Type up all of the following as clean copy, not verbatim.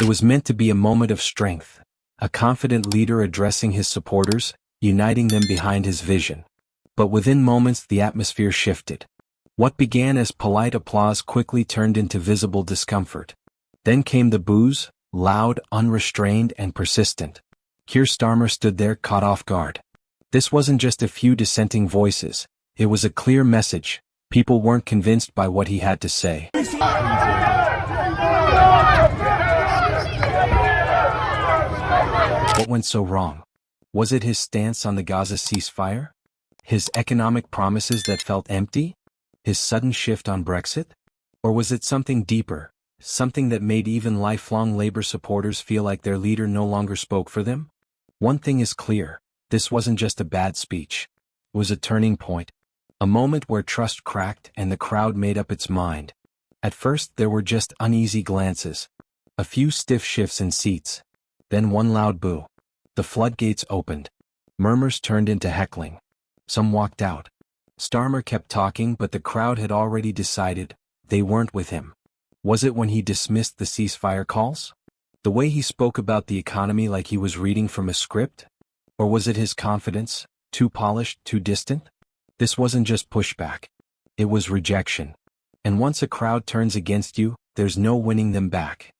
It was meant to be a moment of strength, a confident leader addressing his supporters, uniting them behind his vision. But within moments the atmosphere shifted. What began as polite applause quickly turned into visible discomfort. Then came the boos, loud, unrestrained, and persistent. Keir Starmer stood there caught off guard. This wasn't just a few dissenting voices, it was a clear message. People weren't convinced by what he had to say. What went so wrong? Was it his stance on the Gaza ceasefire? His economic promises that felt empty? His sudden shift on Brexit? Or was it something deeper, something that made even lifelong Labour supporters feel like their leader no longer spoke for them? One thing is clear, this wasn't just a bad speech. It was a turning point. A moment where trust cracked and the crowd made up its mind. At first there were just uneasy glances. A few stiff shifts in seats. Then one loud boo. The floodgates opened. Murmurs turned into heckling. Some walked out. Starmer kept talking, but the crowd had already decided they weren't with him. Was it when he dismissed the ceasefire calls? The way he spoke about the economy like he was reading from a script? Or was it his confidence, too polished, too distant? This wasn't just pushback. It was rejection. And once a crowd turns against you, there's no winning them back.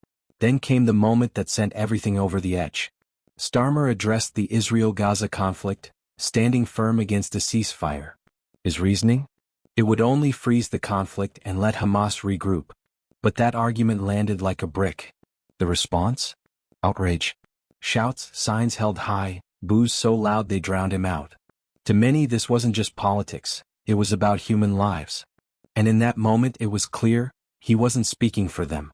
Then came the moment that sent everything over the edge. Starmer addressed the Israel-Gaza conflict, standing firm against a ceasefire. His reasoning? It would only freeze the conflict and let Hamas regroup. But that argument landed like a brick. The response? Outrage. Shouts, signs held high, boos so loud they drowned him out. To many this wasn't just politics, it was about human lives. And in that moment it was clear, he wasn't speaking for them.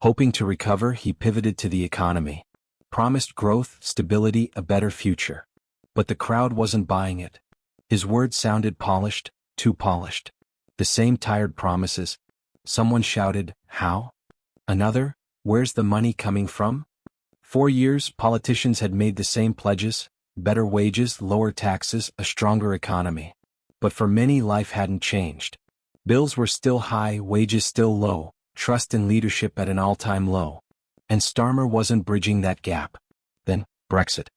Hoping to recover, he pivoted to the economy. Promised growth, stability, a better future. But the crowd wasn't buying it. His words sounded polished, too polished. The same tired promises. Someone shouted, "How?" Another, "Where's the money coming from?" For years, politicians had made the same pledges: better wages, lower taxes, a stronger economy. But for many, life hadn't changed. Bills were still high, wages still low, trust in leadership at an all-time low. And Starmer wasn't bridging that gap. Then, Brexit.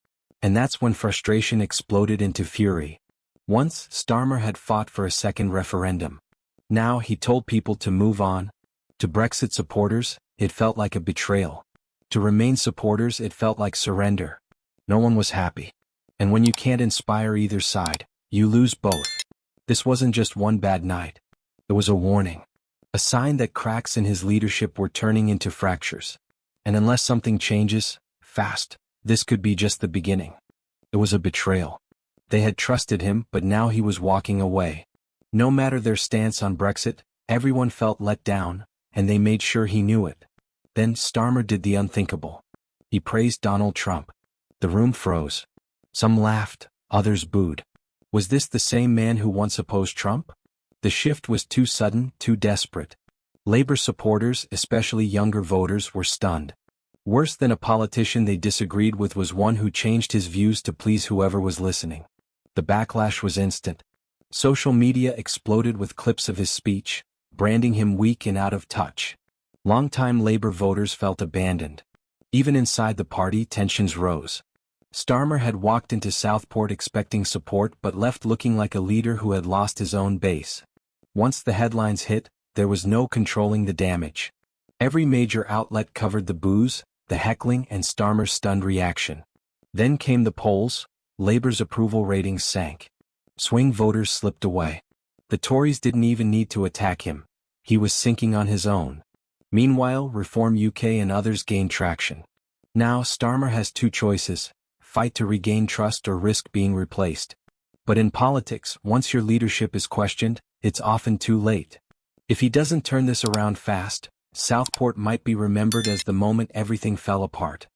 And that's when frustration exploded into fury. Once, Starmer had fought for a second referendum. Now he told people to move on. To Brexit supporters, it felt like a betrayal. To Remain supporters, it felt like surrender. No one was happy. And when you can't inspire either side, you lose both. This wasn't just one bad night. It was a warning. A sign that cracks in his leadership were turning into fractures. And unless something changes, fast, this could be just the beginning. It was a betrayal. They had trusted him, but now he was walking away. No matter their stance on Brexit, everyone felt let down, and they made sure he knew it. Then Starmer did the unthinkable. He praised Donald Trump. The room froze. Some laughed, others booed. Was this the same man who once opposed Trump? The shift was too sudden, too desperate. Labour supporters, especially younger voters, were stunned. Worse than a politician they disagreed with was one who changed his views to please whoever was listening. The backlash was instant. Social media exploded with clips of his speech, branding him weak and out of touch. Longtime Labour voters felt abandoned. Even inside the party, tensions rose. Starmer had walked into Southport expecting support but left looking like a leader who had lost his own base. Once the headlines hit, there was no controlling the damage. Every major outlet covered the boos, the heckling, and Starmer's stunned reaction. Then came the polls. Labour's approval ratings sank. Swing voters slipped away. The Tories didn't even need to attack him. He was sinking on his own. Meanwhile, Reform UK and others gained traction. Now Starmer has two choices: fight to regain trust or risk being replaced. But in politics, once your leadership is questioned, it's often too late. If he doesn't turn this around fast, Southport might be remembered as the moment everything fell apart.